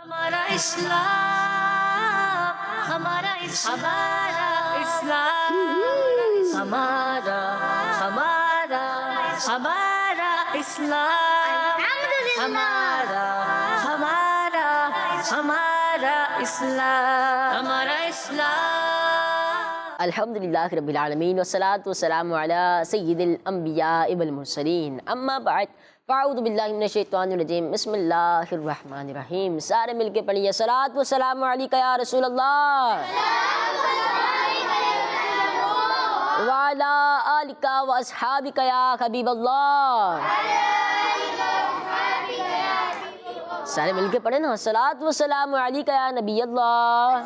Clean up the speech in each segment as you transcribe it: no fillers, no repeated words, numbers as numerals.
ہمارا اسلام، ہمارا اسلام، ہمارا ہمارا ہمارا اسلام، ہمارا ہمارا ہمارا اسلام، ہمارا اسلام۔ الحمدللہ رب العالمین والصلاة والسلام علی سید الانبیاء والمرسلین، اما بعد فاعوذ باللہ من الشیطان الرجیم، بسم اللہ الرحمن الرحیم۔ سارے مل کے پڑھیے صلاۃ والسلام علیکہ یا رسول اللہ وعلی آلکہ واصحابکہ یا حبیب اللہ۔ سارے مل کے پڑھیں نا، صلاۃ والسلام علیکہ یا نبی اللہ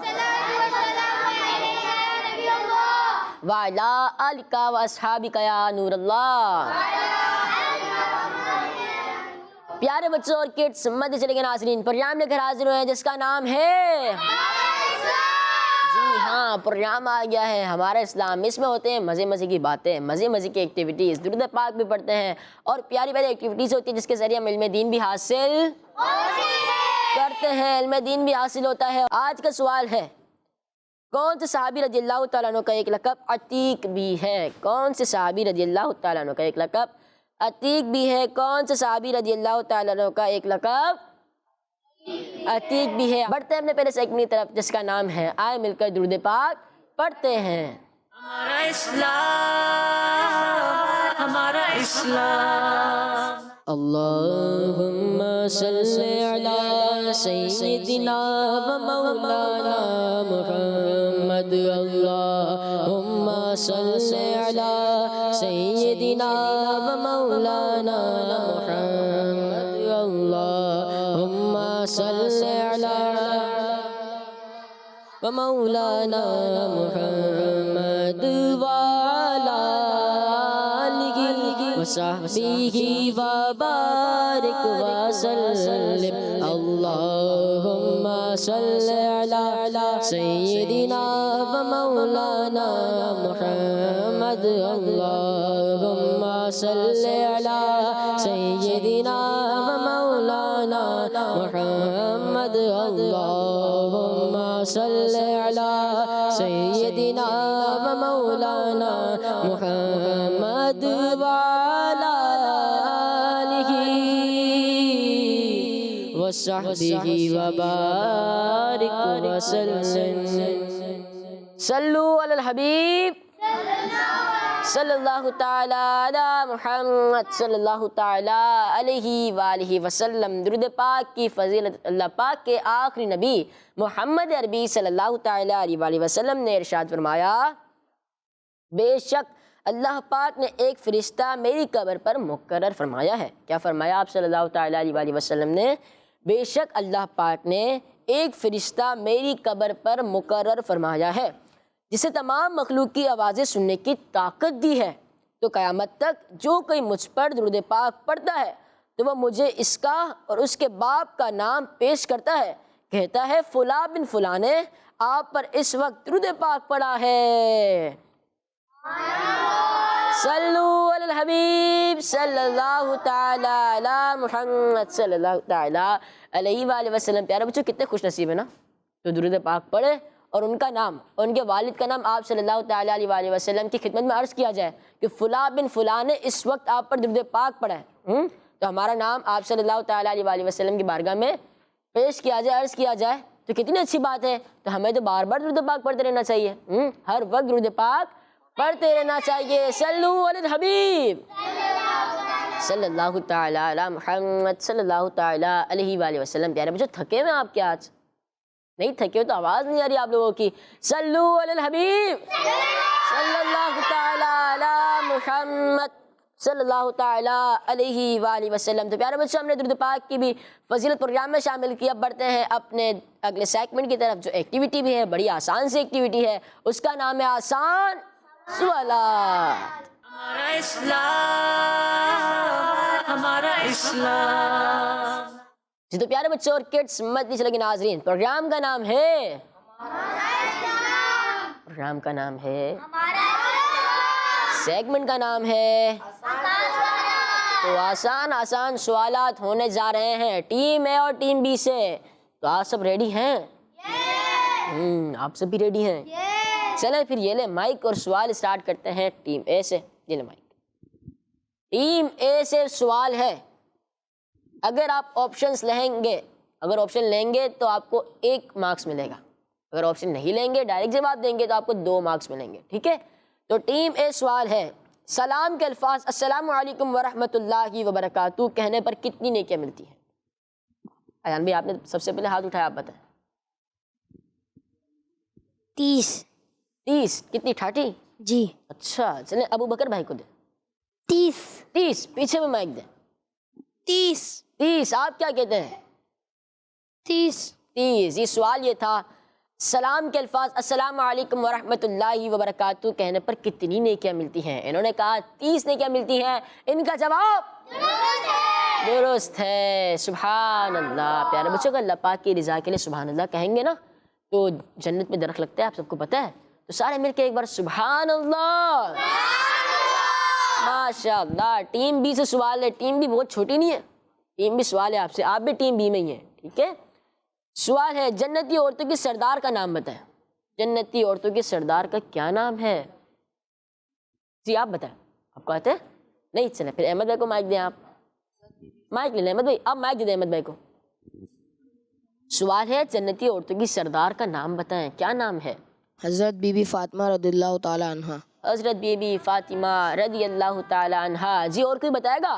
وعلی آلکہ واصحابکہ یا نور اللہ۔ پیارے بچوں اور کڈس، مدد چلے گئے ناظرین، پروگرام لے کر حاضر ہوئے ہیں جس کا نام ہے جی ہاں، پروگرام آ گیا ہے ہمارا اسلام۔ اس میں ہوتے ہیں مزے مزے کی باتیں، مزے مزے کی ایکٹیویٹیز، درود پاک بھی پڑھتے ہیں اور پیاری پیاری ایکٹیویٹیز ہوتی ہیں جس کے ذریعے ہم علم دین بھی حاصل کرتے ہیں، علم دین بھی حاصل ہوتا ہے۔ آج کا سوال ہے، کون سے صحابی رضی اللہ تعالیٰ عنہ کا ایک لقب عتیق بھی ہے؟ کون سے صحابی رضی اللہ تعالیٰ عنہ کا ایک لقب عتیق بھی ہے؟ کون سے صحابی رضی اللہ تعالیٰ عنہ کا ایک لقب عتیق بھی ہے؟ بڑھتے ہیں اپنے پہلے سیگمنٹ کی طرف جس کا نام ہے آئے مل کر درود پاک پڑھتے ہیں۔ ہمارا اسلام، ہمارا اسلام۔ اللہم صلی علی سیدنا و مولانا محمد، اللہم صلی علی سیدنا و مولانا محمد، اللہم صلی علی و مولانا محمد وعلی وصحبہ وبارک وسلم، اللہم صلی علی سیدنا و مولانا محمد، اللہم صلی علی سیدنا و مولانا محمد، اللہم صلی علی سیدنا و مولانا محمد وعلی آلہ وصحبہ وبارک وسلم۔ صلو علی الحبیب صلی اللہ تعالی علی محمد صلی اللہ تعالی علیہ وآلہ وسلم۔ درود پاک کی فضیلت اللہ پاک کے آخری نبی محمد عربی صلی اللہ تعالی علیہ وآلہ وسلم نے ارشاد فرمایا، بے شک اللہ پاک نے ایک فرشتہ میری قبر پر مقرر فرمایا ہے۔ کیا فرمایا آپ صلی اللہ تعالی علیہ وآلہ وسلم نے؟ بے شک اللہ پاک نے ایک فرشتہ میری قبر پر مقرر فرمایا ہے جسے تمام مخلوق کی آوازیں سننے کی طاقت دی ہے، تو قیامت تک جو کوئی مجھ پر درود پاک پڑھتا ہے تو وہ مجھے اس کا اور اس کے باپ کا نام پیش کرتا ہے، کہتا ہے فلاں بن فلاں نے آپ پر اس وقت درود پاک پڑھا ہے۔ صلو علی الحبیب صلی اللہ تعالی علی محمد صلی اللہ تعالی علیہ وآلہ وسلم۔ پیارے بچوں، کتنے خوش نصیب ہیں نا تو درود پاک پڑھے اور ان کا نام اور ان کے والد کا نام آپ صلی اللہ تعالی علیہ وآلہ وسلم کی خدمت میں عرض کیا جائے کہ فلاں بن فلاں نے اس وقت آپ پر درود پاک پڑھا ہے، تو ہمارا نام آپ صلی اللہ تعالی علیہ وآلہ وسلم کی بارگاہ میں پیش کیا جائے، عرض کیا جائے، تو کتنی اچھی بات ہے۔ تو ہمیں تو بار بار درود پاک پڑھتے رہنا چاہیے، ہر وقت درود پاک پڑھتے رہنا چاہیے۔ صلو علی الحبیب صلی اللہ تعالی علی محمد صلی اللہ تعالی علیہ وآلہ وسلم۔ پیارے بچوں، تھکے ہوئے آپ کیا؟ آج نہیں تھکے ہو تو آواز نہیں آ رہی آپ لوگوں کی۔ صلو علی الحبیب صلی اللہ تعالی علی محمد صلی اللہ تعالی علیہ وآلہ وسلم۔ تو پیارے بچوں، ہم نے درود پاک کی بھی فضیلت پروگرام میں شامل کی۔ اب بڑھتے ہیں اپنے اگلے سیگمنٹ کی طرف جو ایکٹیویٹی بھی ہے، بڑی آسان سی ایکٹیویٹی ہے، اس کا نام ہے آسان سوالات۔ ہمارا اسلام، ہمارا اسلام۔ جی تو پیارے بچوں اور کڈس، مت نہیں چلے گی ناظرین، پروگرام کا نام ہے پروگرام کا نام ہے سیگمنٹ کا نام ہے تو آسان آسان سوالات ہونے جا رہے ہیں ٹیم اے اور ٹیم بی سے۔ تو آپ سب ریڈی ہیں؟ آپ سب بھی ریڈی ہیں؟ چلیں پھر یہ لیں مائک اور سوال اسٹارٹ کرتے ہیں ٹیم اے سے. یہ لیں مائک. ٹیم اے سے سوال ہے, اگر آپ آپشنز لیں گے تو آپ کو 1 مارکس ملے گا. اگر آپشن نہیں لیں گے, ڈائریکٹ جواب دیں گے تو آپ کو 2 مارکس ملیں گے. ٹھیک ہے, تو ٹیم اے سوال ہے, سلام کے الفاظ السلام علیکم ورحمۃ اللہ وبرکاتہ کہنے پر کتنی نیکیاں ملتی ہیں؟ ایان بھائی آپ نے سب سے پہلے ہاتھ اٹھایا, آپ بتائیں. 30. 30. کتنی 30؟ جی. اچھا چلیں ابو بکر بھائی کو دیں. 30. 30. پیچھے میں مائک دیں. 30. 30. آپ کیا کہتے ہیں؟ 30. 30. یہ سوال یہ تھا, سلام کے الفاظ السلام علیکم ورحمۃ اللہ وبرکاتہ کہنے پر کتنی نیکیاں ملتی ہیں؟ انہوں نے کہا 30 نیکیاں ملتی ہیں. ان کا جواب درست ہے. سبحان اللہ. پیارے بچوں کو اللہ پاک کی رضا کے لیے سبحان اللہ کہیں گے نا تو جنت میں درخت لگتا ہے, آپ سب کو پتہ ہے. تو سارے مل کے ایک بار سبحان اللہ. ماشاء اللہ. ٹیم بی سے سوال ہے, ٹیم بی بہت چھوٹی نہیں ہے, ٹیم بی سوال ہے آپ سے, آپ بھی ٹیم بی میں ہی ہیں. ٹھیک ہے, سوال ہے جنتی عورتوں کی سردار کا نام بتائیں. جنتی عورتوں کی سردار کا کیا نام ہے؟ جی آپ بتائیں. آپ کو آتے ہیں؟ نہیں, چلیں پھر احمد بھائی کو مائک دیں. آپ مائک لے لیں احمد بھائی, آپ مائک دے دیں احمد بھائی کو. سوال ہے جنتی عورتوں کی سردار کا نام بتائیں, کیا نام ہے؟ حضرت بی بی فاطمہ رضی اللہ تعالی عنہ. حضرت بی بی فاطمہ رضی اللہ تعالی عنہا. جی اور کوئی بتائے گا؟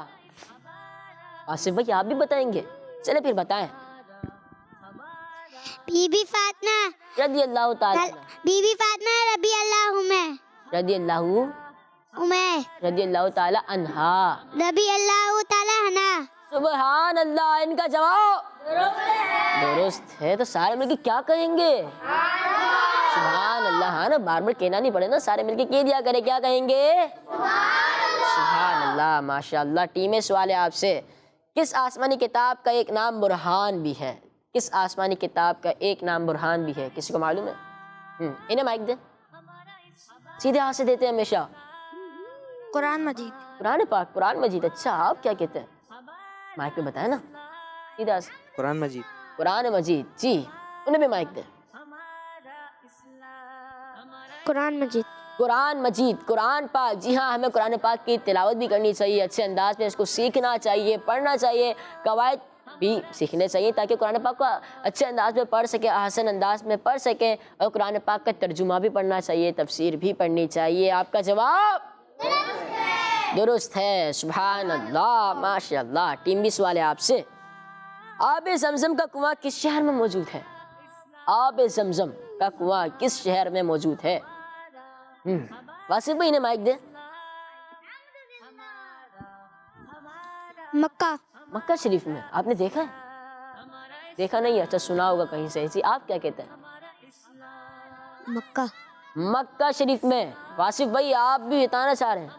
آصف بھائی آپ بھی بتائیں گے؟ چلے پھر بتائیں. بی بی فاطمہ رضی اللہ تعالی عنہ. بی بی فاطمہ رضی اللہ رضی اللہ تعالی عنہا. رضی اللہ تعالی عنہ. سبحان اللہ. ان کا جواب درست ہے. تو سارے مل کے کیا کہیں گے؟ سبحان اللہ. ہاں نا, بار بار کہنا نہیں پڑے نا, سارے مل کے کہہ دیا کرے. کیا کہیں گے؟ سبحان اللہ. ماشاء اللہ. ٹیم سوال ہے آپ سے, کس آسمانی کتاب کا ایک نام برہان بھی ہے؟ کس آسمانی کتاب کا ایک نام برہان بھی ہے؟ کسی کو معلوم ہے؟ انہیں مائک دیں. سیدھے ہاتھ سے دیتے ہیں ہمیشہ. قرآن مجید. قرآن پاک, قرآن مجید. اچھا آپ کیا کہتے ہیں؟ مائک پہ بتائیں نا سیدھے ہاتھ سے. قرآن مجید. قرآن مجید. جی انہیں بھی مائک دیں. قرآن مجید. قرآن مجید, قرآن پاک. جی ہاں, ہمیں قرآن پاک کی تلاوت بھی کرنی چاہیے, اچھے انداز میں اس کو سیکھنا چاہیے, پڑھنا چاہیے, قواعد بھی سیکھنے چاہیے تاکہ قرآن پاک کو اچھے انداز میں پڑھ سکیں, احسن انداز میں پڑھ سکیں. اور قرآن پاک کا ترجمہ بھی پڑھنا چاہیے, تفسیر بھی پڑھنی چاہیے. آپ کا جواب درست ہے. سبحان اللہ. ماشاء اللہ. ٹیم بھی سوال ہے آپ سے, آب زمزم کا کنواں کس شہر میں موجود ہے؟ آب زمزم کا کنواں کس شہر میں موجود ہے؟ واسف بھائی نے مائک دے. مکہ. مکہ شریف میں. آپ نے دیکھا ہے؟ دیکھا نہیں, اچھا سنا ہوگا کہیں سے. جی آپ کیا کہتے ہیں؟ مکہ. مکہ شریف میں. واسف بھائی آپ بھی بتانا چاہ رہے ہیں؟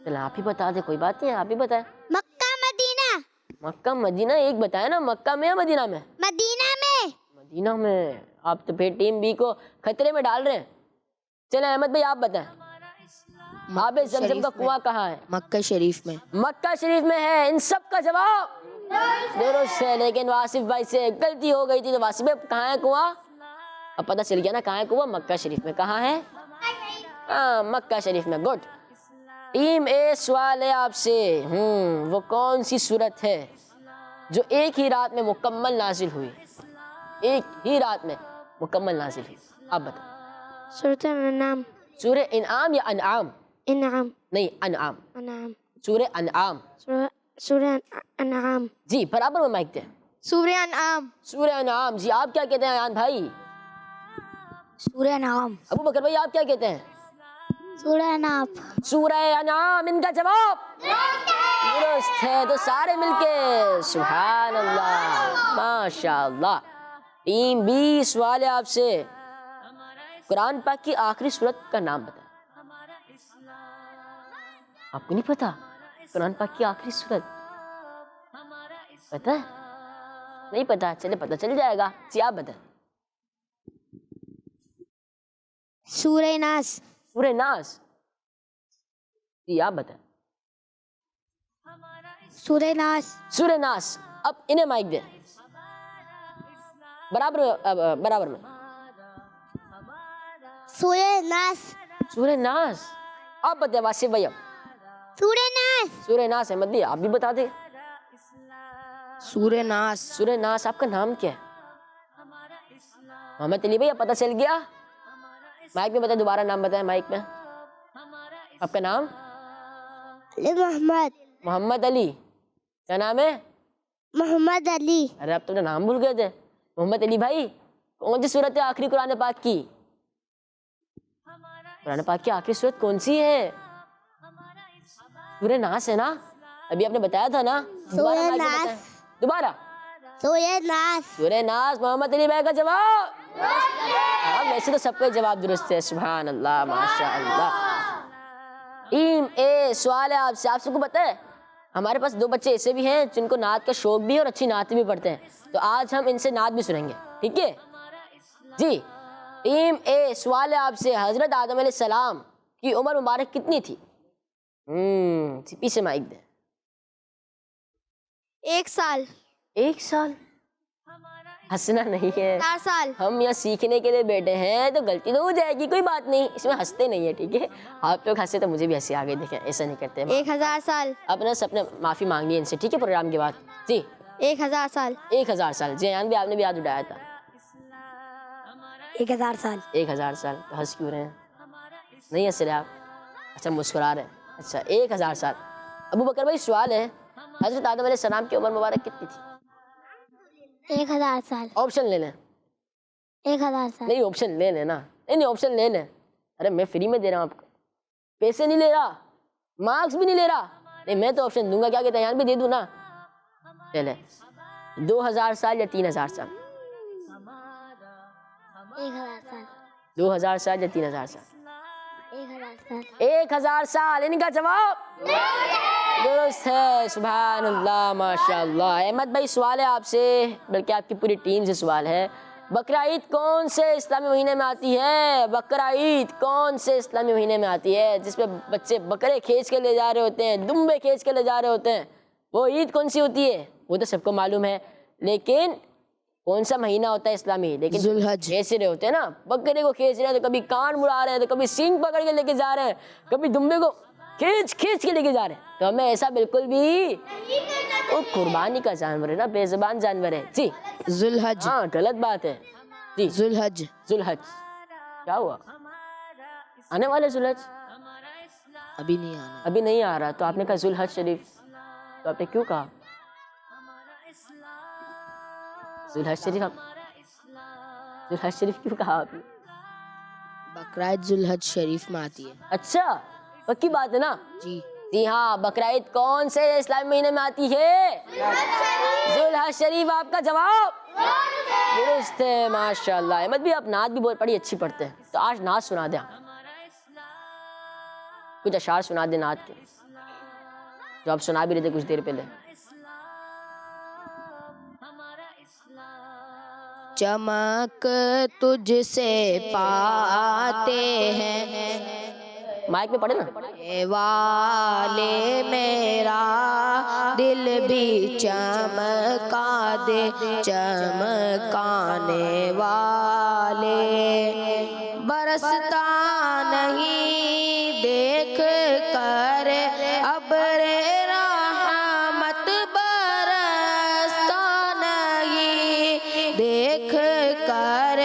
چلیں آپ ہی بتا دیں, کوئی بات نہیں, آپ ہی بتائیں. مکہ مدینہ. مکہ مدینہ. ایک بتائے نا, مکہ میں یا مدینہ میں؟ مدینہ میں. مدینہ میں. آپ تو پھر ٹیم بی کو خطرے میں ڈال رہے ہیں. چلیں احمد بھائی آپ بتائیں, آب زمزم کا کنواں کہاں ہے؟ مکہ شریف میں. مکہ شریف میں ہے. ان سب کا جواب درست ہے, لیکن واسف بھائی سے غلطی ہو گئی تھی. تو واسف بھائی کہاں ہے کنواں؟ اب پتہ چل گیا نا کہاں ہے کنواں. مکہ شریف میں. کہاں ہے؟ ہاں مکہ شریف میں. گڈ. ٹیم اے سوال ہے آپ سے, وہ کون سی سورت ہے جو ایک ہی رات میں مکمل نازل ہوئی؟ ایک ہی رات میں مکمل نازل ہوئی, آپ بتائیں. سورۃ الانعام. سورہ انعام یا انعام؟ انعام. نہیں, انعام. انعام. سورہ انعام. سورہ انعام. جی برابر میں مائک دیں. سورہ انعام. سورہ انعام. جی آپ کیا کہتے ہیں ایان بھائی؟ سورہ انعام. ابو بکر بھائی آپ کیا کہتے ہیں؟ سورہ انعام. سورہ انعام. ان کا جواب درست ہے. تو سارے مل کے سبحان اللہ. ماشاء اللہ. ٹیم بی سوال ہے آپ سے, قرآن پاک کی آخری سورت کا نام بتائیں. آپ کو نہیں پتا قرآن پاک کی آخری سورت؟ پتہ ہے؟ نہیں پتا, چلے پتہ چل جائے گا. جی آپ بتائیں. سورہ ناس. سورہ ناس. جی آپ بتائیں. سورہ ناس. سورہ ناس. اب انہیں مائک دیں. برابر میں. سورہ ناس. سورہ ناس. آپ بتائیں واسف بھائی. اب سورہ ناس. سورہ ناس احمد بھائی آپ بھی بتا دیں. سورہ ناس. سورہ ناس. آپ کا نام کیا ہے؟ محمد علی بھائی پتہ چل گیا؟ مائک میں بتائیں, دوبارہ نام بتائیں مائک میں. آپ کا نام؟ علی محمد. محمد علی. کیا نام ہے؟ محمد علی. ارے آپ تو اپنا نام بھول گئے تھے. محمد علی بھائی کون سی صورت ہے آخری قرآن پاک کی؟ قرآن پاک کی آخری صورت کون سی ہے؟ سورہ ناس ہے نا. ابھی آپ نے بتایا تھا نا. دوبارہ سورہ مائک میں ناس. بتائیں. دوبارہ سورہ ناس. سورہ ناس. محمد علی بھائی کا جواب. ہاں ویسے تو سب کا جواب درست ہے. سبحان اللہ ماشاء اللہ. سوال ہے آپ سے. آپ سب کو پتہ ہے ہمارے پاس 2 بچے ایسے بھی ہیں جن کو نعت کا شوق بھی ہے اور اچھی نعت بھی پڑھتے ہیں, تو آج ہم ان سے نعت بھی سنیں گے, ٹھیک ہے جی. سوال ہے آپ سے, حضرت آدم علیہ السلام کی عمر مبارک کتنی تھی؟ پیچھے مائک دیں. 1 سال. 1 سال. ہنسنا نہیں ہے, 4 سال. ہم یہاں سیکھنے کے لیے بیٹھے ہیں, تو غلطی تو ہو جائے گی, کوئی بات نہیں, اس میں ہنستے نہیں ہے, ٹھیک ہے. آپ لوگ ہنسے تو مجھے بھی ہنسی آ گئی. دیکھیں ایسا نہیں کرتے. 1000 سال. اپنا سب نے معافی مانگی ان سے, ٹھیک ہے, پروگرام کے بعد. جی 1000 سال. 1000 سال. جی بھی آپ نے بھی یاد اٹھایا تھا. 1000 سال. 1000 سال. تو ہنس کیوں رہے ہیں؟ نہیں ہنس رہے آپ؟ اچھا مسکرا رہے ہیں. اچھا 1000 سال. ابو بکر بھائی سوال ہے, حضرت آدم علیہ السلام کی عمر مبارک کتنی تھی؟ 1000 سال. آپشن لے لیں. 1000 سال. نہیں آپشن لے لیں نا. نہیں آپشن لے لیں. ارے میں فری میں دے رہا ہوں آپ کو, پیسے نہیں لے رہا, مارکس بھی نہیں لے رہا. نہیں میں تو آپشن دوں گا, کیا کہتے ہیں, یہاں بھی دے دوں نا. چلے 2000 سال یا 3000 سال؟ 1000 سال. 2000 سال یا 3000 سال؟ 1000 سال. 1000 سال. ان کا جواب درست ہے. سبحان اللہ ماشاء اللہ. احمد بھائی سوال ہے آپ سے, بلکہ آپ کی پوری ٹیم سے سوال ہے, بقرہ عید کون سے اسلامی مہینے میں آتی ہے؟ بقرہ عید کون سے اسلامی مہینے میں آتی ہے جس پہ بچے بکرے کھینچ کے لے جا رہے ہوتے ہیں, دمبے کھینچ کے لے جا رہے ہوتے ہیں؟ وہ عید کون سی ہوتی ہے وہ تو سب کو معلوم ہے, لیکن کون سا مہینہ ہوتا ہے اسلامی؟ لیکن کھینچ رہے ہوتے ہیں نا, بکرے کو کھینچ رہے ہیں, تو کبھی کان مڑا رہے ہیں, تو کبھی سینگ پکڑ کے لے کے جا رہے ہیں, کبھی دمبے کو کھینچ کے لے کے جا رہے ہیں. تو ہمیں ایسا بالکل بھی, وہ قربانی کا جانور ہے نا, بے زبان جانور ہے. جی ذوالحج. ہاں غلط بات ہے. جی ذوالحج. ذوالحج. کیا ہوا؟ آنے والے ذوالحج ابھی نہیں آنا. ابھی نہیں آ رہا, تو آپ نے کہا ذوالحج شریف, تو آپ نے کیوں کہا ذوالحج شریف؟ ذوالحج شریف کیوں کہا آپ نے؟ بقرہ عید ذوالحج شریف میں آتی ہے. اچھا پکی بات ہے نا. جی جی ہاں, بقرہ عید کون سے اسلامی مہینے میں آتی ہے؟ ذوالحج شریف. آپ کا جواب درست ہے ماشاء اللہ. احمد بھی آپ نعت بھی بہت بڑی اچھی پڑھتے ہیں, تو آج نعت سنا دیں, کچھ اشعار سنا دیں نعت کے, جو آپ سنا بھی رہے تھے کچھ دیر پہلے. چمک تجھ سے پاتے ہیں مائک میں پڑھے نا. اے والے میرا دل بھی چمکا دے, چمکانے والے برستا نہیں دیکھ کر ابر رحمت, برستا نہیں دیکھ کر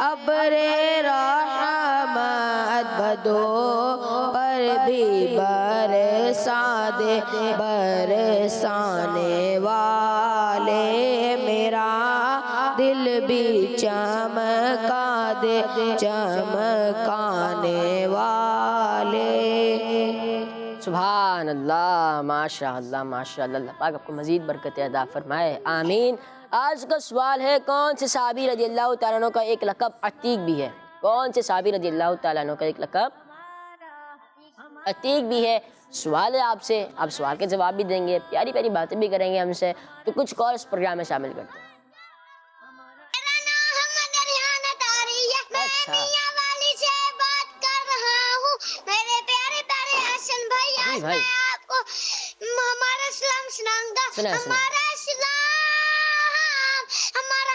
ابر رحمت, بدو پر بھی برسا دے, برسانے والے میرا دل بھی چمکا دے, چمکانے والے. سبحان اللہ ماشاء اللہ ماشاء اللہ. اللہ پاک آپ کو مزید برکت عطا فرمائے, آمین. آج کا سوال ہے, کون سے صحابی رضی اللہ تعالیٰ عنہ کا ایک لقب عتیق بھی ہے؟ کون سے صحابی رضی اللہ تعالیٰ عنہ کا ایک لقب عتیق بھی ہے؟ سوال ہے آپ سے, آپ سوال کے جواب بھی دیں گے, پیاری پیاری باتیں بھی کریں گے ہم سے, تو کچھ کال اس پروگرام میں شامل کرتے ہیں. اچھا جی بھائی آپ کو ہمارا اسلام سناؤں گا. سنائیں. ہمارا اسلام, ہمارا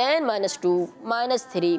10 - 2 - 3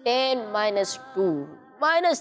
10 - 2 -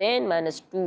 10 - 2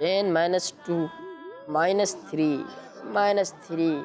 10 - 2 - 3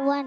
1।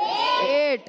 8।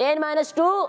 10 - 2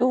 2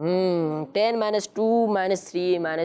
10 - 2 -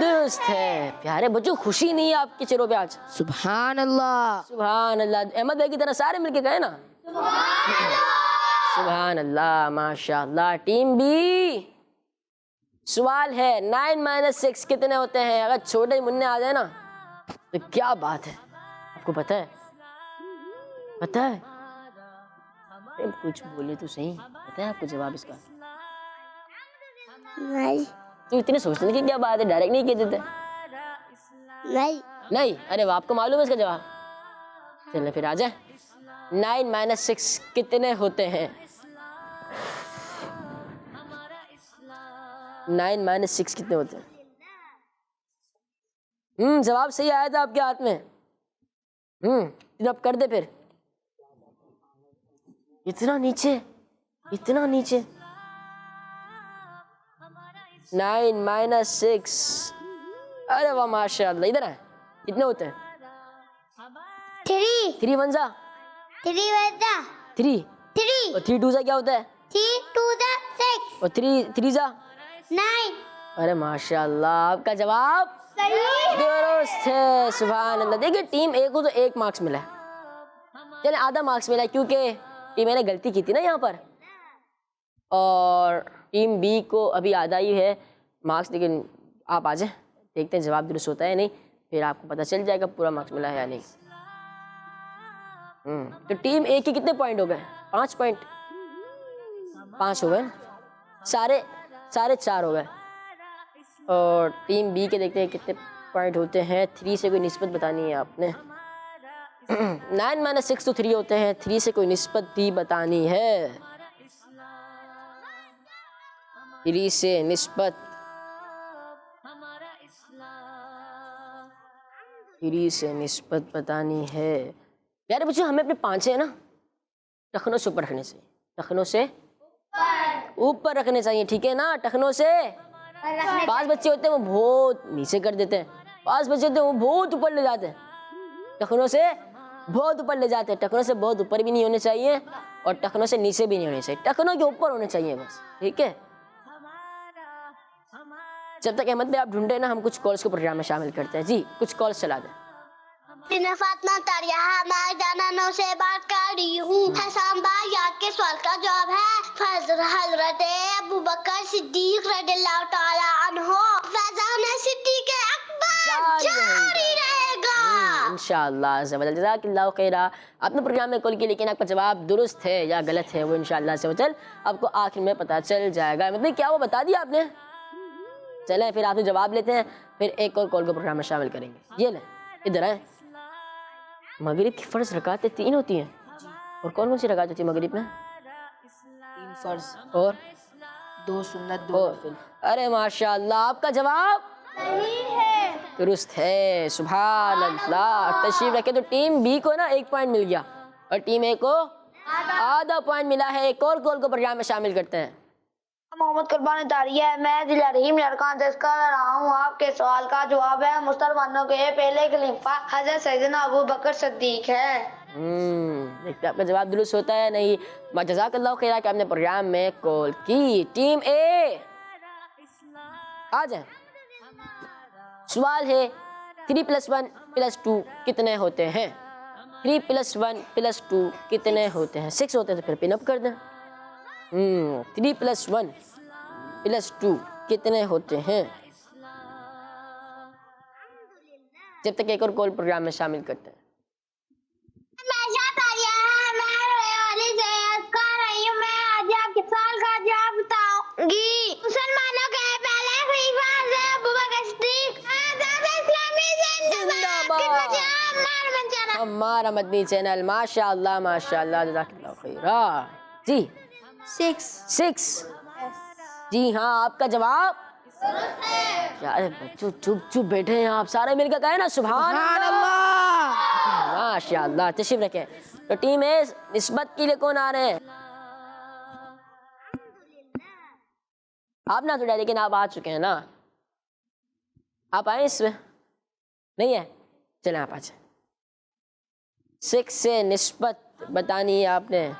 درست ہے. پیارے بچوں خوشی نہیں ہے آپ کے چہروں پہ آج؟ سبحان اللہ. سبحان اللہ. احمد بھائی کی طرح سارے مل کے کہیں نا سبحان اللہ. ماشاء اللہ. ٹیم بی سوال ہے 9 - 6 کتنے ہوتے ہیں؟ اگر چھوٹے منع آ جائے نا تو کیا بات ہے. آپ کو پتہ ہے؟ پتہ ہے؟ کچھ بولے تو صحیح. پتہ ہے آپ کو جواب اس کا؟ نہیں تو اتنے سوچنے کی کیا بات ہے؟ ڈائریکٹ نہیں کہہ دیتے. نہیں نہیں. ارے آپ کو معلوم ہے اس کا جواب؟ چلیں پھر آ جائیں. 9 - 6 کتنے ہوتے ہیں؟ 9 - 6 کتنے ہوتے ہیں؟ جواب صحیح آیا تھا آپ کے ہاتھ میں. پھر آپ کر دے. پھر اتنا نیچے 9 - 6. ارے واہ ماشاء اللہ. ادھر ہے. کتنے ہوتے ہیں؟ 3 3 1 3 ویدا 3 3 اور 3 2 کیا ہوتا ہے؟ 3 2 6 اور 3 3 9. ارے ماشاء اللہ. آپ کا جواب صحیح درست ہے. سبحان اللہ. دیکھیں ٹیم اے کو تو 1 مارکس ملا ہے. چلیں آدھا مارکس ملا ہے کیونکہ ٹیم اے نے غلطی کی تھی نا یہاں پر, اور ٹیم بی کو ابھی آدھا ہی ہے مارکس. لیکن آپ آ جائیں دیکھتے ہیں جواب درست ہوتا ہے نہیں, پھر آپ کو پتہ چل جائے گا پورا مارکس ملا ہے یا نہیں. تو ٹیم اے کے کتنے پوائنٹ ہو گئے؟ 5 پوائنٹ. 5 ہو گئے. سارے 4 ہو گئے. اور ٹیم بی کے دیکھتے ہیں کتنے پوائنٹ ہوتے ہیں. 3 سے کوئی نسبت بتانی ہے آپ نے. 9 - 6 تو 3 ہوتے ہیں. 3 سے کوئی نسبت بھی بتانی ہے. 3 سے نسبت 3 سے نسبت بتانی ہے. پیارے بچوں ہمیں اپنے پانچے نا ٹخنوں سے اوپر رکھنے چاہیے. ٹخنوں سے اوپر رکھنے چاہیے, ٹھیک ہے نا. ٹخنوں سے 5 بچے ہوتے ہیں وہ بہت نیچے کر دیتے ہیں. 5 بچے ہوتے ہیں وہ بہت اوپر لے جاتے ہیں. ٹخنوں سے بہت اوپر لے جاتے ہیں. ٹخنوں سے بہت اوپر بھی نہیں ہونے چاہیے اور ٹخنوں سے نیچے بھی نہیں ہونے چاہیے. ٹخنوں کے اوپر ہونے چاہیے بس, ٹھیک ہے. جب تک احمد بھائی آپ ڈھونڈے نا ہم کچھ کالس کو پروگرام میں شامل کرتے ہیں. جی کچھ کالس چلا دیں. میں فاطمہ طاریہ میں جانانوں سے بات کر رہی ہوں. حسام بھائی آپ کے سوال کا جواب ہے حضرت ابو بکر صدیق رضی اللہ تعالی عنہ. فیضان صدیق اکبر جاری رہے گا انشاءاللہ. جزاک اللہ خیرہ. آپ نے پروگرام میں کال کی لیکن آپ کا جواب درست ہے یا غلط ہے وہ انشاءاللہ سے آپ کو آخر میں پتہ چل جائے گا. مطلب کیا وہ بتا دیا آپ نے؟ چلیں پھر آپ نے جواب لیتے ہیں, پھر ایک اور کال کو پروگرام میں شامل کریں گے. یہ لیں ادھر آئیں. مغرب کی فرض رکعتیں 3 ہوتی ہیں, اور کون کون سی رکعت ہوتی ہے مغرب میں؟ 3 فرض اور 2 سنت 2 نفل. ارے ماشاءاللہ آپ کا جواب درست ہے. سبحان اللہ. تشریف رکھے. تو ٹیم بی کو نا 1 پوائنٹ مل گیا اور ٹیم اے کو آدھا پوائنٹ ملا ہے. ایک اور کال کو پروگرام میں شامل کرتے ہیں. محمد قربان طاریہ ہے, میں ضلع رحیم لڑکان سے کر رہا ہوں. آپ کے سوال کا جواب ہے مسلمانوں کے پہلے خلیفہ حضرت سیدنا ابو بکر صدیق ہے. دیکھتے آپ کا جواب درست ہوتا ہے نہیں. جزاک اللہ خیرہ کہ آپ نے پروگرام میں کال کی. ٹیم اے آ جائیں. سوال ہے 3 + 1 + 2 کتنے ہوتے ہیں؟ 3 + 1 + 2 کتنے ہوتے ہیں؟ 6 ہوتے ہیں تو پھر پن اپ کر دیں. 3 + 1 + 2 کتنے ہوتے ہیں؟ جب تک ایک اور کال پروگرام میں شامل کرتے ہیں. میں آج آپ کے سوال کا جواب بتاؤں گی. مسلمانوں کے پہلے خلیفہ حضرت ابو بکر صدیق. ہمارا مدنی چینل ماشاء اللہ ماشاء اللہ. جزاک اللہ خیرہ. جی 6. جی ہاں آپ کا جواب یار بچوں چپ چپ بیٹھے ہیں آپ سارے مل کر کہیں نا سبحان اللہ. ماشاء اللہ. تشریف رکھیں. تو ٹیم اے نسبت کے لیے کون آ رہے ہیں؟ آپ نہ تو لیکن آپ آ چکے ہیں نا. آپ آئیں اس میں نہیں ہے. چلیں آپ آ جائیں. 6 سے نسبت بتانی ہے آپ نے.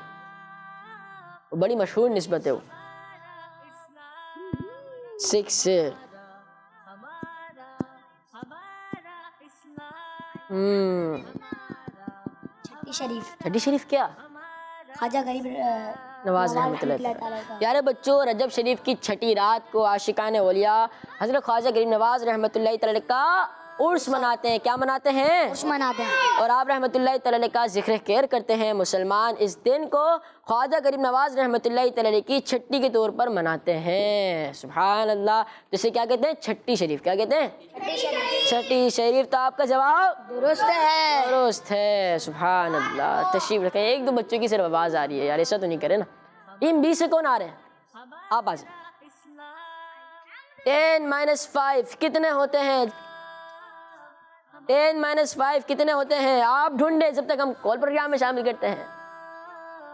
بڑی مشہور نسبت ہے وہ. 6 سے چھٹی شریف کیا؟ خواجہ غریب نواز رحمۃ اللہ تعالیٰ۔ پیارے بچوں، رجب شریف کی چھٹی رات کو عاشقان اولیاء حضرت خواجہ غریب نواز رحمۃ اللہ تعالیٰ کا عرس مناتے ہیں۔ کیا مناتے ہیں؟ عرس مناتے ہیں۔ اور آپ رحمۃ اللہ تعالیٰ کا ذکر خیر کرتے ہیں۔ مسلمان اس دن کو خواجہ غریب نواز رحمۃ اللہ تعالیٰ کی چھٹی کے طور پر مناتے ہیں۔ سبحان اللہ۔ تو اسے کیا کہتے ہیں؟ چھٹی شریف۔ کیا کہتے ہیں؟ چھٹی شریف۔ تو آپ کا جواب درست ہے۔ درست ہے۔ سبحان اللہ۔ تشریف رکھیں۔ ایک دو بچوں کی صرف آواز آ رہی ہے یار، ایسا تو نہیں کرے نا۔ ٹیم بی سے کون آ رہے ہیں؟ آپ آ جائیں۔ 10 - 5 کتنے ہوتے ہیں؟ 10 - 5 کتنے ہوتے ہیں؟ آپ ڈھونڈے جب تک ہم کال پروگرام میں شامل کرتے ہیں۔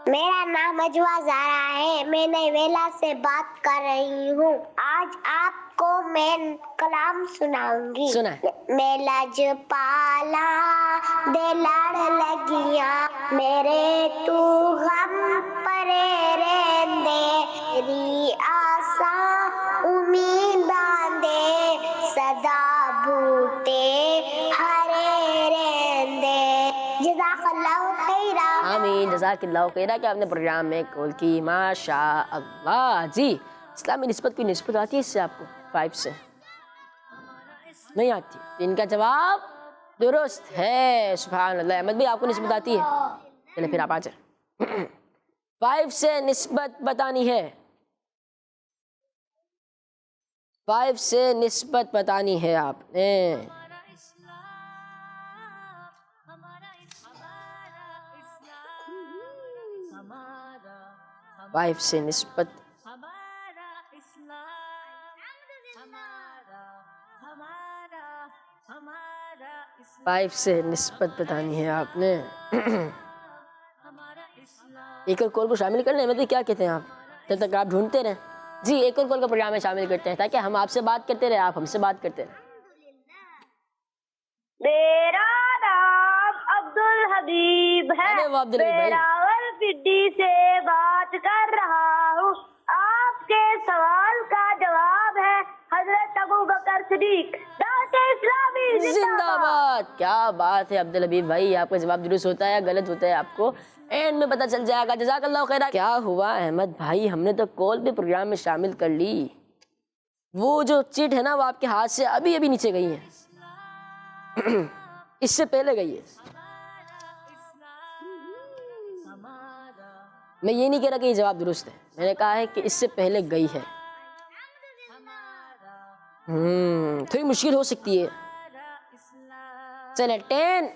میرا نام اجوا زارا ہے، میں نیویلا سے بات کر رہی ہوں۔ آج آپ کو میں کلام سناؤں گی۔ سنائیں۔ میں لج پالا دے لڑ لگیاں میرے تو غم پرے رہندے، میری آسا امیداں دے صدا بوٹے ہرے رہندے۔ جزاک اللہ خیرا۔ آمین، جزاک اللہ خیرہ کہ آپ نے پروگرام میں کال کی، ماشاء اللہ۔ جی، اسلامی نسبت کی نسبت آتی ہے اس سے آپ کو؟ 5 سے نہیں آتی؟ ان کا جواب درست ہے۔ سبحان اللہ۔ احمد بھی آپ کو نسبت آتی ہے؟ چلے پھر آپ آ جائیں۔ 5 سے نسبت بتانی ہے، 5 سے نسبت بتانی ہے آپ نے۔ 5 سے نسبت 5 سے نسبت بتانی ہے آپ نے۔ ایک اور کال کو شامل کر لیں؟ مطلب کیا کہتے ہیں آپ؟ جب تک آپ ڈھونڈتے رہیں۔ جی، ایک اور کال کا پروگرام میں شامل کرتے ہیں تاکہ ہم آپ سے بات کرتے رہیں، آپ ہم سے بات کرتے رہیں۔ میرا نام عبدالحبیب ہے، ارے وہ عبدالحبیب بھائی۔ میں راولپنڈی سے بات کر رہا ہوں۔ آپ کے سوال کا جواب ہے حضرت ابوبکر صدیق۔ دعوت اسلامی زندہ باد۔ کیا بات ہے عبدالحبیب بھائی، آپ کا جواب درست ہوتا ہے یا غلط ہوتا ہے آپ کو اینڈ میں پتہ چل جائے گا۔ جزاک اللہ خیرہ۔ کیا ہوا احمد بھائی، ہم نے تو کال بھی پروگرام میں شامل کر لی، وہ جو چٹ ہے نا وہ آپ کے ہاتھ سے ابھی ابھی نیچے گئی ہے، اس سے پہلے گئی ہے۔ میں یہ نہیں کہہ رہا کہ یہ جواب درست ہے، میں نے کہا ہے کہ اس سے پہلے گئی ہے۔ تھوڑی مشکل ہو سکتی ہے۔ چلیں 10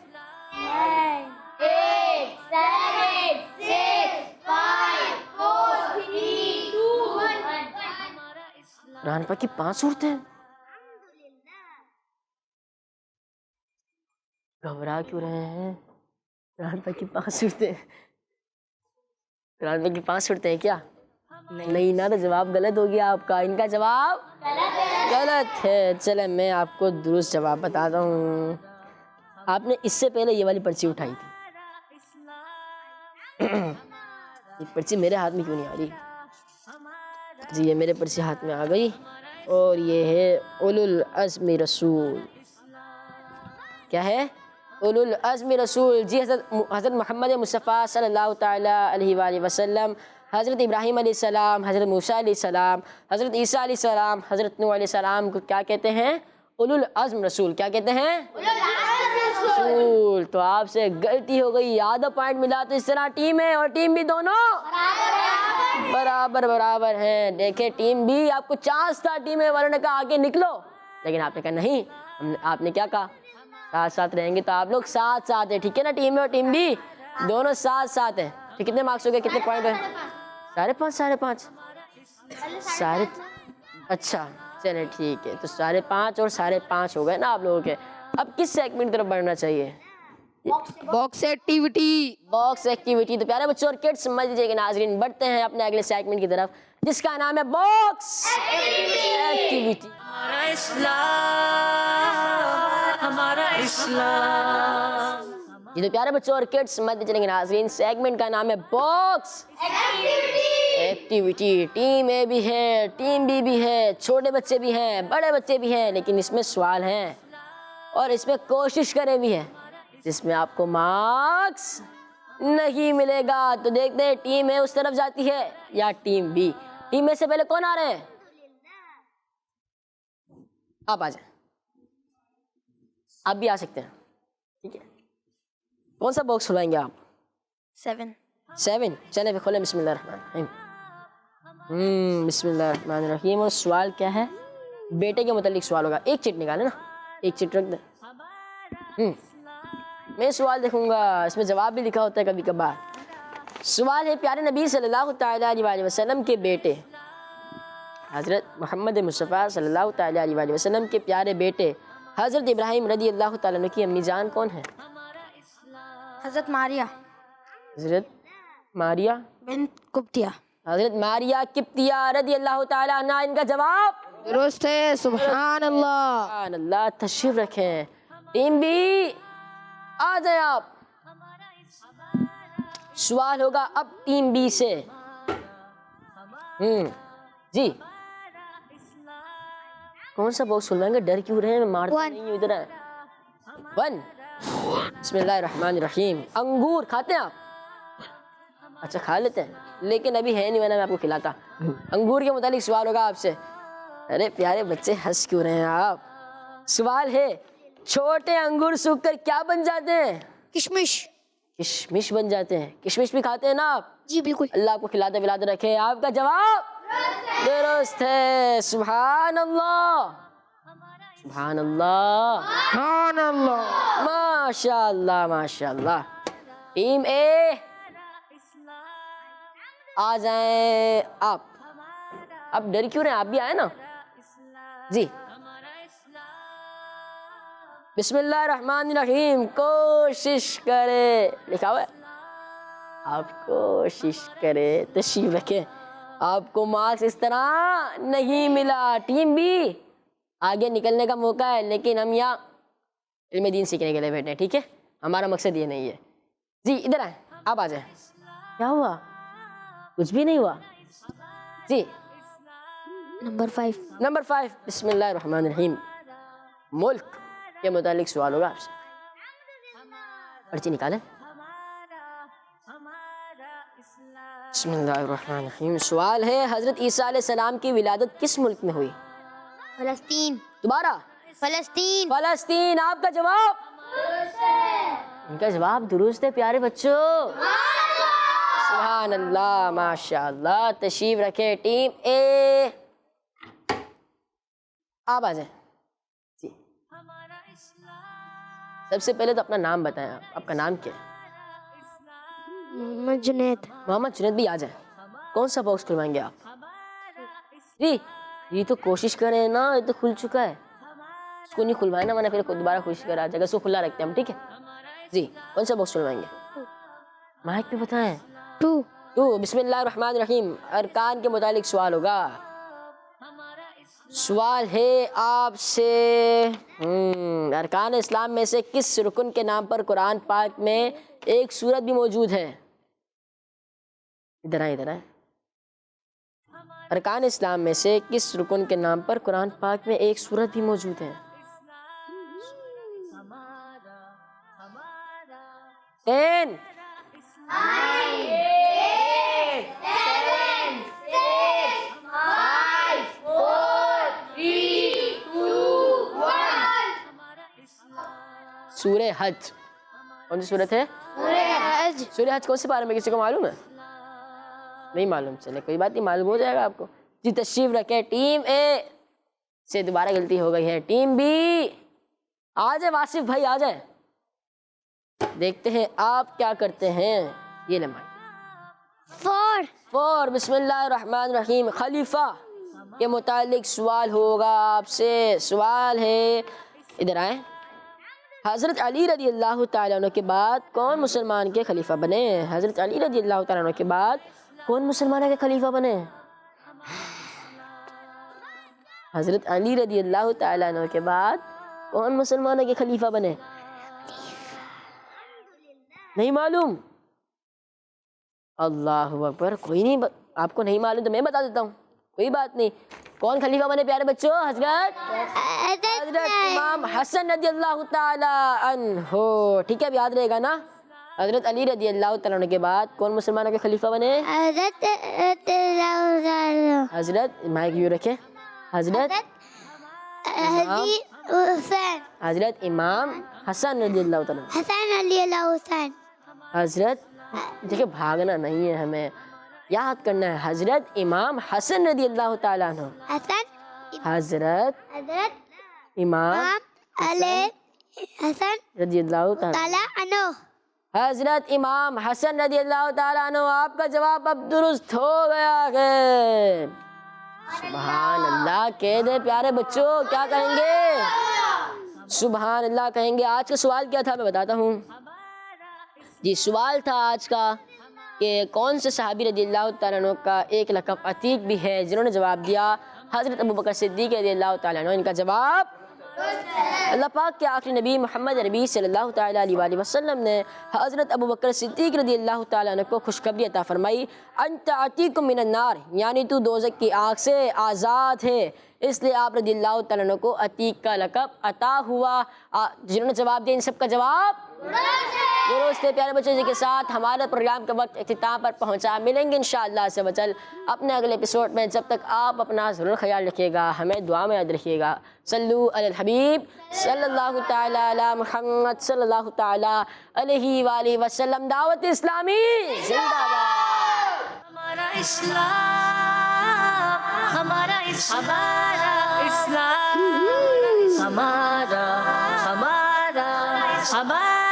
قرآن پاک کی 5 صورتیں، گھبرا کیوں رہے ہیں؟ قرآن پاک کی 5 صورتیں، قرآن پاک کی 5 صورتیں ہیں کیا؟ نہیں نا، تو جواب غلط ہو گیا آپ کا۔ ان کا جواب غلط ہے۔ چلے میں آپ کو درست جواب بتاتا ہوں۔ آپ نے اس سے پہلے یہ والی پرچی اٹھائی تھی۔ یہ پرچی میرے ہاتھ میں کیوں نہیں آ رہی؟ جی، یہ میرے پرچی ہاتھ میں آ گئی، اور یہ ہے اولو العزم رسول۔ کیا ہے؟ اولو العزم رسول۔ جی، حضرت محمد مصطفیٰ صلی اللہ تعالیٰ علیہ وآلہ وسلم، حضرت ابراہیم علیہ السلام، حضرت موسیٰ علیہ السلام، حضرت عیسیٰ علیہ السلام، حضرت نوح علیہ السلام کو کیا کہتے ہیں؟ اولو العزم رسول۔ کیا کہتے ہیں؟ رسول۔ تو آپ سے غلطی ہو گئی، آدھا پوائنٹ ملا، تو اس طرح ٹیم ہے اور ٹیم بھی دونوں برابر ہیں۔ دیکھیں ٹیم بھی آپ کو چانس تھا، ٹیم اے والوں نے کہا آگے نکلو، لیکن آپ نے کہا نہیں، آپ نے کیا کہا؟ ساتھ ساتھ رہیں گے۔ تو آپ لوگ ساتھ ساتھ ہیں، ٹھیک ہے نا؟ ٹیم اے اور ٹیم بی دونوں ساتھ ساتھ ہیں۔ تو کتنے مارکس ہو گئے؟ کتنے پوائنٹ ہیں؟ 5.5 سارے؟ اچھا چلے ٹھیک ہے، تو 5.5 اور 5.5 ہو گئے نا آپ لوگوں کے۔ اب کس سیگمنٹ کی طرف بڑھنا چاہیے؟ Box activity. Box activity. تو پیارے بچوں اور کڈس سمجھ لیجیے کہ ناظرین، بڑھتے ہیں اپنے اگلے سیگمنٹ کی طرف جس کا نام ہے باکس ایکٹیویٹی۔ ہمارا اسلام، ہمارا اسلام۔ جی، تو پیارے بچوں اور کڈس سمجھ لیجیے کہ ناظرین، سیگمنٹ کا نام ہے باکس ایکٹیویٹی۔ ٹیم اے بھی ہے، ٹیم بی بھی ہے، چھوٹے بچے بھی ہیں، بڑے بچے بھی ہیں، لیکن اس میں سوال ہیں اور اس میں کوشش کریں بھی ہیں۔ جس میں آپ کو مارکس نہیں ملے گا. تو دیکھتے ہیں ٹیم اے اس طرف جاتی ہے یا ٹیم بی. ٹیم اے سے پہلے کون آ رہے ہیں؟ آپ آ جائیں, آپ بھی آ سکتے ہیں. ٹھیک ہے, کون سا باکس کھلوائیں گے آپ؟ 7. چلیں پھر کھولیں. بسم اللہ الرحمن الرحیم. بسم اللہ الرحمن الرحیم. اور سوال کیا ہے؟ بیٹے کے متعلق سوال ہوگا. ایک چٹ نکالے نا, ایک چٹ رکھ دیں. میں سوال دیکھوں گا, اس میں جواب بھی لکھا ہوتا ہے کبھی کبھار. سوال ہے پیارے نبی صلی اللہ تعالیٰ علیہ وسلم کے بیٹے حضرت محمد مصطفیٰ صلی اللہ تعالیٰ علیہ وسلم کے پیارے بیٹے حضرت ابراہیم رضی اللہ تعالیٰ عنہ کی امی جان کون ہیں؟ حضرت ماریا حضرت ماریہ بنت قبطیہ. حضرت ماریہ قبطیہ رضی اللہ تعالیٰ عنہ. ان کا جواب درست ہے. سبحان اللہ. سبحان اللہ. تشریف رکھیں. ٹیم بی آ جائیں آپ. سوال ہوگا اب ٹیم بی سے. جی کون سا باکس کھلوائیں گے؟ ڈر کیوں رہے ہیں؟ مارتے نہیں ہوں. ادھر ہے 1. بسم اللہ الرحمن الرحیم. انگور کھاتے ہیں آپ؟ اچھا کھا لیتے ہیں, لیکن ابھی ہے نہیں, میں آپ کو کھلاتا. انگور کے متعلق سوال ہوگا آپ سے. ارے پیارے بچے ہنس کیوں رہے ہیں آپ؟ سوال ہے چھوٹے انگور سوکھ کر کیا بن جاتے ہیں؟ کشمش. کشمش بن جاتے ہیں. کشمش بھی کھاتے ہیں نا آپ؟ جی بالکل. اللہ آپ کو کھلاتے پلاتے رکھے. آپ کا جواب درست ہے. سبحان اللہ. سبحان اللہ. سبحان اللہ. ماشاء اللہ ماشاء اللہ. ٹیم اے آ جائیں آپ. اب ڈر کیوں رہے ہیں؟ آپ بھی آئے نا. جی بسم اللہ الرحمن الرحیم. کوشش کرے لکھا ہوا ہے, آپ کوشش کرے. تشریف رکھیں. آپ کو مارکس اس طرح نہیں ملا. ٹیم بی آگے نکلنے کا موقع ہے, لیکن ہم یہاں علم دین سیکھنے کے لیے بیٹھے ہیں. ٹھیک ہے, ہمارا مقصد یہ نہیں ہے. جی ادھر آئیں, آپ آ جائیں. کیا ہوا؟ کچھ بھی نہیں ہوا. جی نمبر 5. نمبر 5. بسم اللہ الرحمن الرحیم. ملک کے متعلق سوال ہوگا آپ سے. پرچی نکالیں. بسم اللہ الرحمن الرحیم. سوال ہے حضرت عیسیٰ علیہ السلام کی ولادت کس ملک میں ہوئی؟ فلسطین. دوبارہ فلسطین. فلسطین. آپ کا جواب ان کا جواب درست ہے پیارے بچوں. سبحان اللہ ماشاء اللہ. تشریف رکھے. ٹیم اے آپ آ جائیں. جی سب سے پہلے تو اپنا نام بتائیں. آپ کا نام کیا ہے؟ محمد جنید. محمد جنید بھی آ جائیں. کون سا باکس کھلوائیں گے آپ؟ جی یہ تو کوشش کریں نا, یہ تو کھل چکا ہے. اس کو نہیں کھلوائے نا, میں نے پھر دوبارہ کوشش کرا جگہ. اس کو کھلا رکھتے ہیں ہم. ٹھیک ہے جی. کون سا باکس کھلوائیں گے؟ مائک پہ بتائیں. 2. بسم اللہ الرحمن الرحیم. ارکان کے متعلق سوال ہوگا. سوال ہے آپ سے ارکان اسلام میں سے کس رکن کے نام پر قرآن پاک میں ایک سورت بھی موجود ہے؟ ادھر آئیں ادھر آئیں. ارکان اسلام میں سے کس رکن کے نام پر قرآن پاک میں ایک سورت بھی موجود ہے؟ 10 سورہ حج. کون سی سورت ہے؟ سورہ حج. کون سے پارے میں؟ کسی کو معلوم ہے؟ نہیں معلوم. چلے کوئی بات نہیں, معلوم ہو جائے گا آپ کو. جی تشریف رکھیں. ٹیم اے سے دوبارہ غلطی ہو گئی ہے. ٹیم بی آ جائے. واصف بھائی آ جائے. دیکھتے ہیں آپ کیا کرتے ہیں. یہ لمحہ 4. بسم اللہ الرحمن الرحیم. خلیفہ کے متعلق سوال ہوگا آپ سے. سوال ہے, ادھر آئیں. حضرت علی رضی اللہ تعالیٰ عنہ کے بعد کون مسلمان کے خلیفہ بنے؟ حضرت علی رضی اللہ تعالیٰ عنہ کے بعد کون مسلمانوں کے خلیفہ بنے؟ حضرت علی رضی اللہ تعالیٰ عنہ کے بعد کون مسلمانوں کے خلیفہ بنے؟ نہیں معلوم. اللہ اکبر. کوئی نہیں, آپ کو نہیں معلوم تو میں بتا دیتا ہوں, کوئی بات نہیں. کون خلیفہ بنے پیارے بچوں؟ حضرت حضرت امام حسن رضی اللہ تعالیٰ عنہ. ٹھیک ہے اب یاد رہے گا نا. حضرت علی رضی اللہ تعالیٰ عنہ کے بعد کون مسلمانوں کے خلیفہ بنے؟ حضرت مائک یوں رکھے. حضرت امام حسن رضی اللہ تعالیٰ عنہ. حضرت دیکھیں بھاگنا نہیں ہے, ہمیں یاد کرنا ہے. حضرت امام حسن رضی اللہ تعالیٰ عنہ. حضرت امام حسن رضی اللہ تعالیٰ عنہ. حضرت امام حسن رضی اللہ تعالیٰ عنہ. آپ کا جواب اب درست ہو گیا ہے. سبحان اللہ کہہ دیں پیارے بچوں, کیا کہیں گے؟ سبحان اللہ کہیں گے. آج کا سوال کیا تھا میں بتاتا ہوں جی. سوال تھا آج کا کہ کون سے صحابی رضی اللہ تعالیٰ عنہ کا ایک لقب عتیق بھی ہے؟ جنہوں نے جواب دیا حضرت ابوبکر صدیق رضی اللہ تعالیٰ عنہ. ان کا جواب اللہ پاک کے آخری نبی محمد نبی صلی اللہ تعالیٰ علیہ وآلہ وسلم نے حضرت ابوبکر صدیق رضی اللہ تعالیٰ عنہ کو خوشخبری عطا فرمائی. انت عتیق من النار, یعنی تو دوزخ کی آگ سے آزاد ہے, اس لیے آپ رضی اللہ تعالیٰ عنہ کو عتیق کا لقب عطا ہوا. جنہوں نے جواب دیا ان سب کا جواب درست ہے. پیارے بچوں جی کے ساتھ ہمارے پروگرام کا وقت اختتام پر پہنچا. ملیں گے انشاءاللہ عز و جل اپنے اگلے ایپیسوڈ میں. جب تک آپ اپنا ضرور خیال رکھیے گا, ہمیں دعا میں یاد رکھیے گا. صلو علی الحبیب صلی اللہ تعالی علی محمد صلی اللہ تعالی علیہ وآلہ وسلم. دعوت اسلامی زندہ باد. ہمارا اسلام, ہمارا اسلام, ہمارا اسلام, ہمارا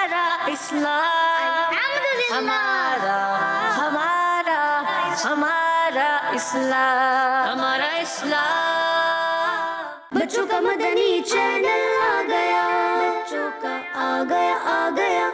اسلام, ہمارا اسلام. بچوں کا مدنی چینل آ گیا, بچوں کا آ گیا.